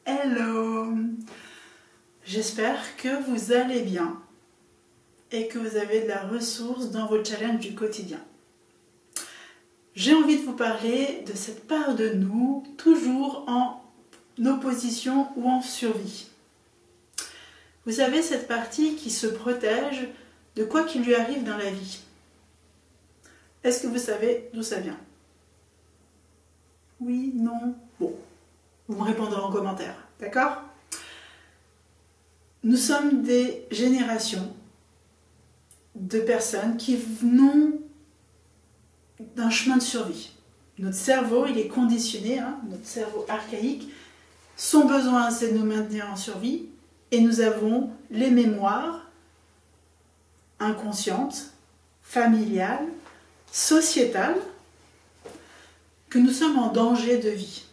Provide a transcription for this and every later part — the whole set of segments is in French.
Hello! J'espère que vous allez bien et que vous avez de la ressource dans vos challenges du quotidien. J'ai envie de vous parler de cette part de nous, toujours en opposition ou en survie. Vous savez, cette partie qui se protège de quoi qu'il lui arrive dans la vie. Est-ce que vous savez d'où ça vient? Oui, non, bon. Vous me répondrez en commentaire, d'accord? Nous sommes des générations de personnes qui venons d'un chemin de survie. Notre cerveau, il est conditionné, notre cerveau archaïque. Son besoin, c'est de nous maintenir en survie. Et nous avons les mémoires inconscientes, familiales, sociétales, que nous sommes en danger de vie.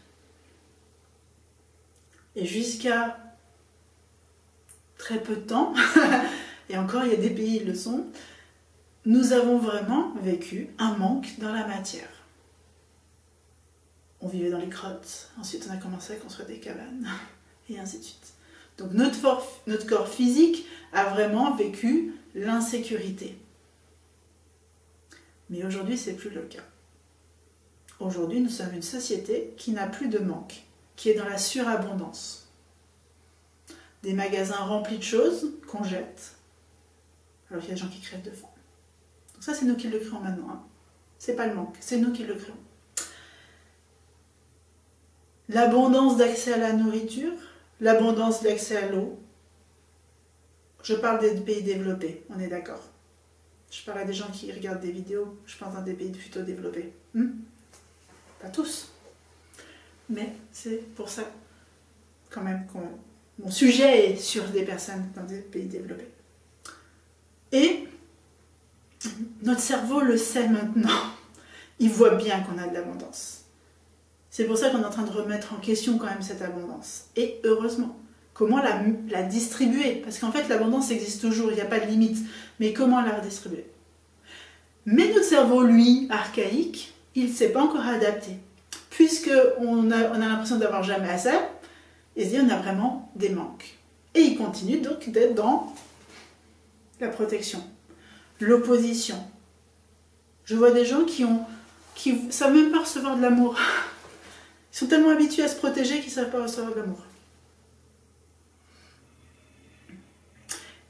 Et jusqu'à très peu de temps, et encore il y a des pays qui le sont, nous avons vraiment vécu un manque dans la matière. On vivait dans les grottes, ensuite on a commencé à construire des cabanes, et ainsi de suite. Donc notre corps physique a vraiment vécu l'insécurité. Mais aujourd'hui, c'est plus le cas. Aujourd'hui, nous sommes une société qui n'a plus de manque, qui est dans la surabondance. Des magasins remplis de choses qu'on jette, alors qu'il y a des gens qui crèvent de faim. Donc ça, c'est nous qui le créons maintenant. C'est pas le manque, c'est nous qui le créons. L'abondance d'accès à la nourriture, l'abondance d'accès à l'eau. Je parle des pays développés, on est d'accord. Je parle à des gens qui regardent des vidéos, je parle dans des pays plutôt développés. Pas tous. Mais c'est pour ça, quand même, que mon sujet est sur des personnes dans des pays développés. Et notre cerveau le sait maintenant. Il voit bien qu'on a de l'abondance. C'est pour ça qu'on est en train de remettre en question quand même cette abondance. Et heureusement, comment la distribuer? Parce qu'en fait, l'abondance existe toujours, il n'y a pas de limite. Mais comment la redistribuer? Mais notre cerveau, lui, archaïque, il ne s'est pas encore adapté. Puisqu'on a l'impression d'avoir jamais assez, et se dit on a vraiment des manques. Et il continue donc d'être dans la protection, l'opposition. Je vois des gens qui ne savent même pas recevoir de l'amour. Ils sont tellement habitués à se protéger qu'ils ne savent pas recevoir de l'amour.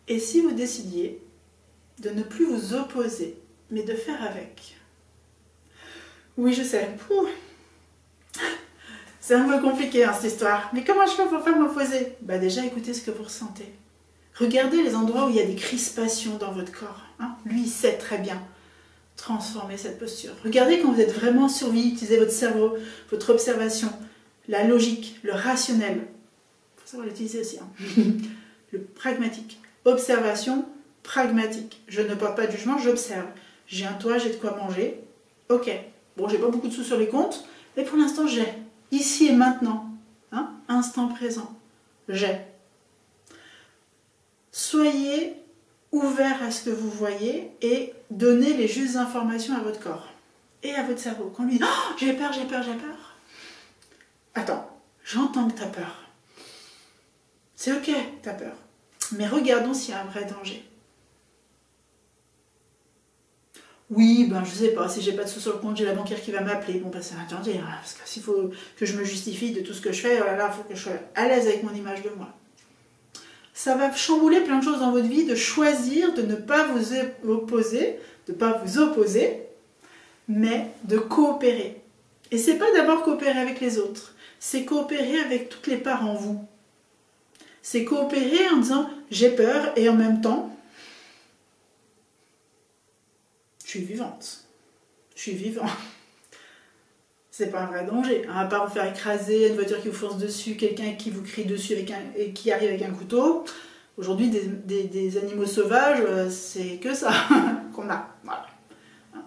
Et si vous décidiez de ne plus vous opposer, mais de faire avec? Oui, je sais. C'est un peu compliqué cette histoire. Mais comment je fais pour pas m'opposer? Déjà, écoutez ce que vous ressentez. Regardez les endroits où il y a des crispations dans votre corps. Lui, il sait très bien transformer cette posture. Regardez quand vous êtes vraiment sur vie, utilisez votre cerveau, votre observation, la logique, le rationnel. Il faut savoir l'utiliser aussi. Le pragmatique. Observation, pragmatique. Je ne porte pas de jugement, j'observe. J'ai un toit, j'ai de quoi manger. Ok. Bon, j'ai pas beaucoup de sous sur les comptes, mais pour l'instant, j'ai. Ici et maintenant. Instant présent. J'ai. Soyez ouvert à ce que vous voyez et donnez les justes informations à votre corps et à votre cerveau. Quand lui dit oh, j'ai peur, j'ai peur, j'ai peur. Attends, j'entends que tu as peur. C'est ok, tu as peur. Mais regardons s'il y a un vrai danger. Oui, je sais pas, si j'ai pas de sous sur le compte, j'ai la banquière qui va m'appeler. Bon, ça va attendre, parce que s'il faut que je me justifie de tout ce que je fais, il faut que je sois à l'aise avec mon image de moi. Ça va chambouler plein de choses dans votre vie, de choisir de ne pas vous opposer, mais de coopérer. Et c'est pas d'abord coopérer avec les autres, c'est coopérer avec toutes les parts en vous. C'est coopérer en disant j'ai peur et en même temps, je suis vivante. Je suis vivant. C'est pas un vrai danger. À part vous faire écraser, une voiture qui vous fonce dessus, quelqu'un qui vous crie dessus et qui arrive avec un couteau. Aujourd'hui, des animaux sauvages, c'est que ça qu'on a. Voilà.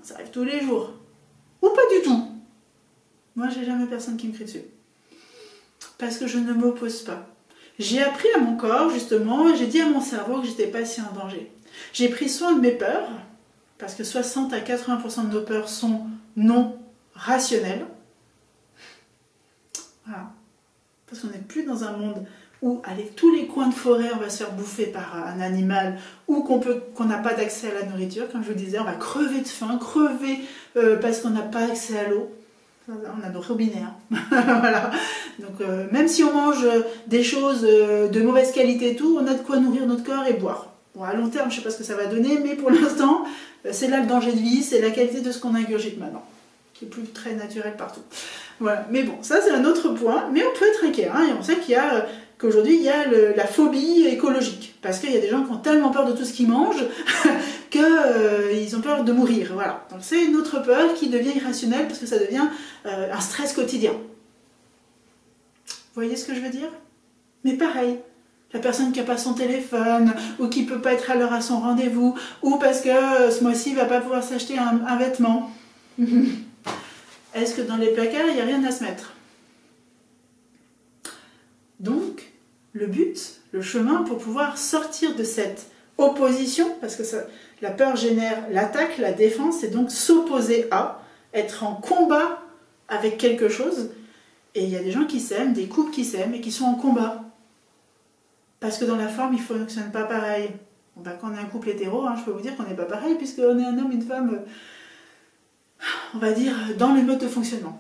Ça arrive tous les jours. Ou pas du tout. Moi, j'ai jamais personne qui me crie dessus. Parce que je ne m'oppose pas. J'ai appris à mon corps, justement, j'ai dit à mon cerveau que j'étais pas si en danger. J'ai pris soin de mes peurs, parce que 60 à 80% de nos peurs sont non rationnelles. Voilà. Parce qu'on n'est plus dans un monde où, avec tous les coins de forêt, on va se faire bouffer par un animal, ou qu'on n'a pas d'accès à la nourriture. Comme je vous disais, on va crever de faim, crever parce qu'on n'a pas accès à l'eau. On a nos robinets. Hein. Voilà. Donc, même si on mange des choses de mauvaise qualité et tout, on a de quoi nourrir notre corps et boire. Bon, à long terme, je ne sais pas ce que ça va donner, mais pour l'instant, c'est là le danger de vie, c'est la qualité de ce qu'on ingurgite maintenant, qui est plus très naturel partout. Voilà. Mais bon, ça c'est un autre point, mais on peut être inquiet. Hein, et on sait qu'aujourd'hui, il y a la phobie écologique, parce qu'il y a des gens qui ont tellement peur de tout ce qu'ils mangent qu'ils ont peur de mourir. Voilà. Donc c'est une autre peur qui devient irrationnelle, parce que ça devient un stress quotidien. Vous voyez ce que je veux dire? Mais pareil, la personne qui n'a pas son téléphone, ou qui ne peut pas être à l'heure à son rendez-vous, ou parce que ce mois-ci, il ne va pas pouvoir s'acheter un vêtement. Est-ce que dans les placards, il n'y a rien à se mettre? Donc, le but, le chemin pour pouvoir sortir de cette opposition, parce que la peur génère l'attaque, la défense, et donc s'opposer à, être en combat avec quelque chose. Et il y a des gens qui s'aiment, des couples qui s'aiment et qui sont en combat. Parce que dans la forme, il ne fonctionne pas pareil. Bon, ben, quand on est un couple hétéro, hein, je peux vous dire qu'on n'est pas pareil, puisqu'on est un homme et une femme, on va dire, dans le mode de fonctionnement.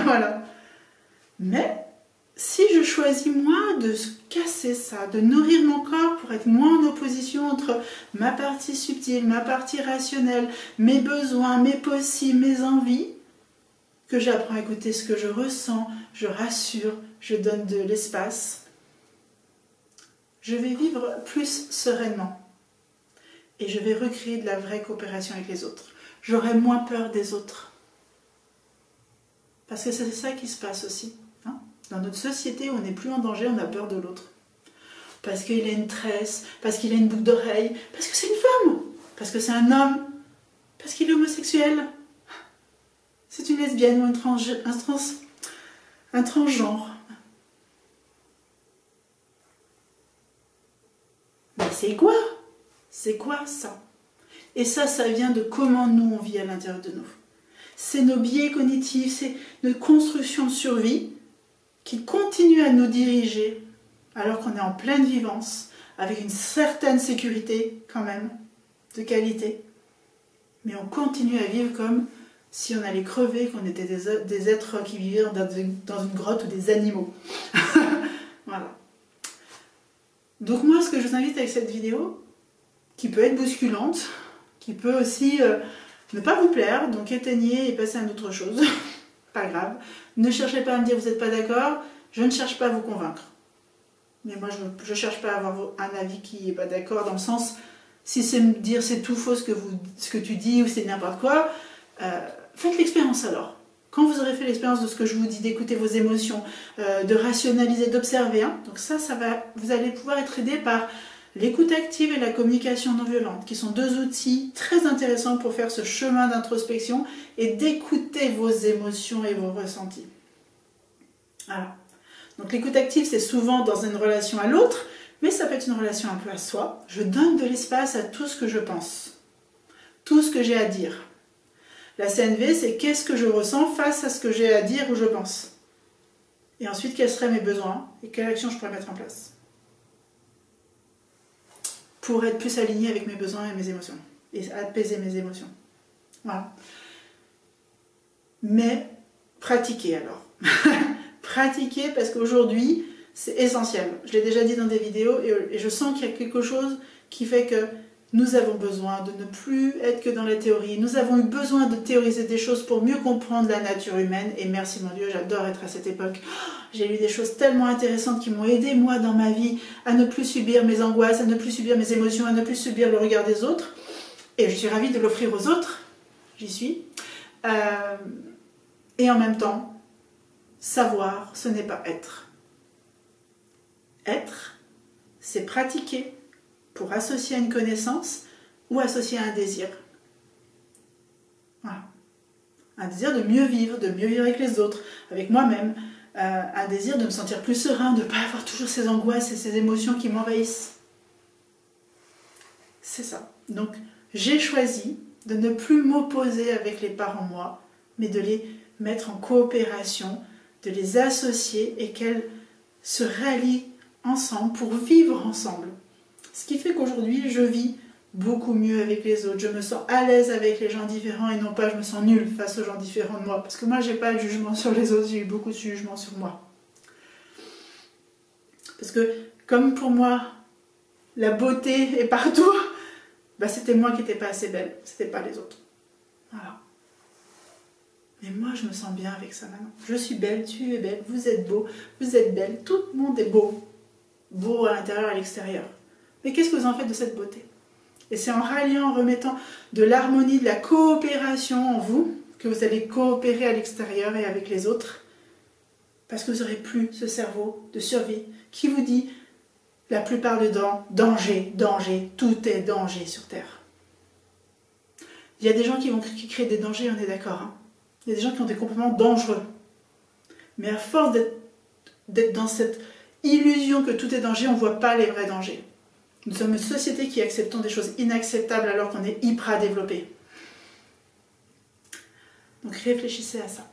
Voilà. Mais, si je choisis moi de casser ça, de nourrir mon corps pour être moins en opposition entre ma partie subtile, ma partie rationnelle, mes besoins, mes possibles, mes envies, que j'apprends à écouter ce que je ressens, je rassure, je donne de l'espace, je vais vivre plus sereinement. Et je vais recréer de la vraie coopération avec les autres. J'aurai moins peur des autres. Parce que c'est ça qui se passe aussi. Hein? Dans notre société où on n'est plus en danger, on a peur de l'autre. Parce qu'il a une tresse, parce qu'il a une boucle d'oreille, parce que c'est une femme, parce que c'est un homme, parce qu'il est homosexuel. C'est une lesbienne ou un transgenre. Mais c'est quoi? C'est quoi ça? Et ça vient de comment nous on vit à l'intérieur de nous. C'est nos biais cognitifs, c'est notre construction de survie qui continue à nous diriger alors qu'on est en pleine vivance, avec une certaine sécurité quand même, de qualité. Mais on continue à vivre comme si on allait crever, qu'on était des êtres qui vivaient dans une grotte ou des animaux. Voilà. Donc moi, ce que je vous invite avec cette vidéo, qui peut être bousculante, qui peut aussi ne pas vous plaire, donc éteignez et passez à une autre chose. Pas grave. Ne cherchez pas à me dire vous n'êtes pas d'accord, je ne cherche pas à vous convaincre. Mais moi, je ne cherche pas à avoir un avis qui n'est pas d'accord, dans le sens, si c'est me dire c'est tout faux ce que tu dis ou c'est n'importe quoi, faites l'expérience alors. Quand vous aurez fait l'expérience de ce que je vous dis, d'écouter vos émotions, de rationaliser, d'observer, hein, donc vous allez pouvoir être aidé par l'écoute active et la communication non violente, qui sont deux outils très intéressants pour faire ce chemin d'introspection et d'écouter vos émotions et vos ressentis. Voilà. Donc l'écoute active, c'est souvent dans une relation à l'autre, mais ça peut être une relation un peu à soi. Je donne de l'espace à tout ce que je pense, tout ce que j'ai à dire. La CNV, c'est qu'est-ce que je ressens face à ce que j'ai à dire ou je pense. Et ensuite, quels seraient mes besoins et quelle action je pourrais mettre en place pour être plus aligné avec mes besoins et mes émotions et apaiser mes émotions. Voilà. Mais pratiquez alors. Pratiquez parce qu'aujourd'hui, c'est essentiel. Je l'ai déjà dit dans des vidéos et je sens qu'il y a quelque chose qui fait que nous avons besoin de ne plus être que dans la théorie. Nous avons eu besoin de théoriser des choses pour mieux comprendre la nature humaine. Et merci mon Dieu, j'adore être à cette époque. J'ai lu des choses tellement intéressantes qui m'ont aidé moi dans ma vie à ne plus subir mes angoisses, à ne plus subir mes émotions, à ne plus subir le regard des autres. Et je suis ravie de l'offrir aux autres. J'y suis. Et en même temps, savoir, ce n'est pas être. Être, c'est pratiquer pour associer à une connaissance ou associer à un désir. Voilà. Un désir de mieux vivre avec les autres, avec moi-même. Un désir de me sentir plus serein, de ne pas avoir toujours ces angoisses et ces émotions qui m'envahissent. C'est ça. Donc, j'ai choisi de ne plus m'opposer avec les parts en moi, mais de les mettre en coopération, de les associer et qu'elles se rallient ensemble pour vivre ensemble. Ce qui fait qu'aujourd'hui, je vis beaucoup mieux avec les autres. Je me sens à l'aise avec les gens différents et non pas je me sens nulle face aux gens différents de moi. Parce que moi, j'ai pas de jugement sur les autres, j'ai eu beaucoup de jugement sur moi. Parce que comme pour moi, la beauté est partout, bah c'était moi qui n'étais pas assez belle, c'était pas les autres. Voilà. Mais moi, je me sens bien avec ça maintenant. Je suis belle, tu es belle, vous êtes beau, vous êtes belle, tout le monde est beau. Beau à l'intérieur et à l'extérieur. Mais qu'est-ce que vous en faites de cette beauté? Et c'est en ralliant, en remettant de l'harmonie, de la coopération en vous, que vous allez coopérer à l'extérieur et avec les autres. Parce que vous n'aurez plus ce cerveau de survie qui vous dit la plupart du temps, danger, danger, tout est danger sur Terre. Il y a des gens qui créent des dangers, on est d'accord. Hein. Il y a des gens qui ont des comportements dangereux. Mais à force d'être dans cette illusion que tout est danger, on ne voit pas les vrais dangers. Nous sommes une société qui acceptons des choses inacceptables alors qu'on est hyper développé. Donc réfléchissez à ça.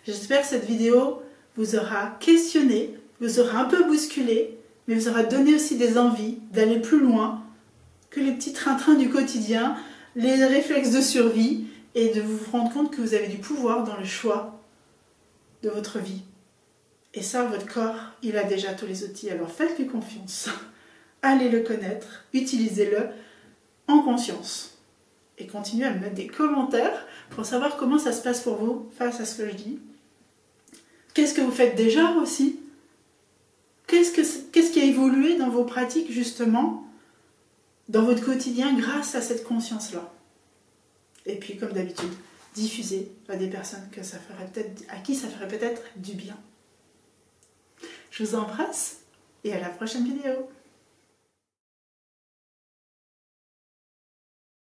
J'espère que cette vidéo vous aura questionné, vous aura un peu bousculé, mais vous aura donné aussi des envies d'aller plus loin que les petits trains-trains du quotidien, les réflexes de survie, et de vous rendre compte que vous avez du pouvoir dans le choix de votre vie. Et ça, votre corps, il a déjà tous les outils, alors faites-lui confiance. Allez le connaître, utilisez-le en conscience. Et continuez à me mettre des commentaires pour savoir comment ça se passe pour vous face à ce que je dis. Qu'est-ce que vous faites déjà aussi? Qu'est-ce qui a évolué dans vos pratiques justement, dans votre quotidien grâce à cette conscience-là? Et puis comme d'habitude, diffusez à des personnes à qui ça ferait peut-être du bien. Je vous embrasse et à la prochaine vidéo.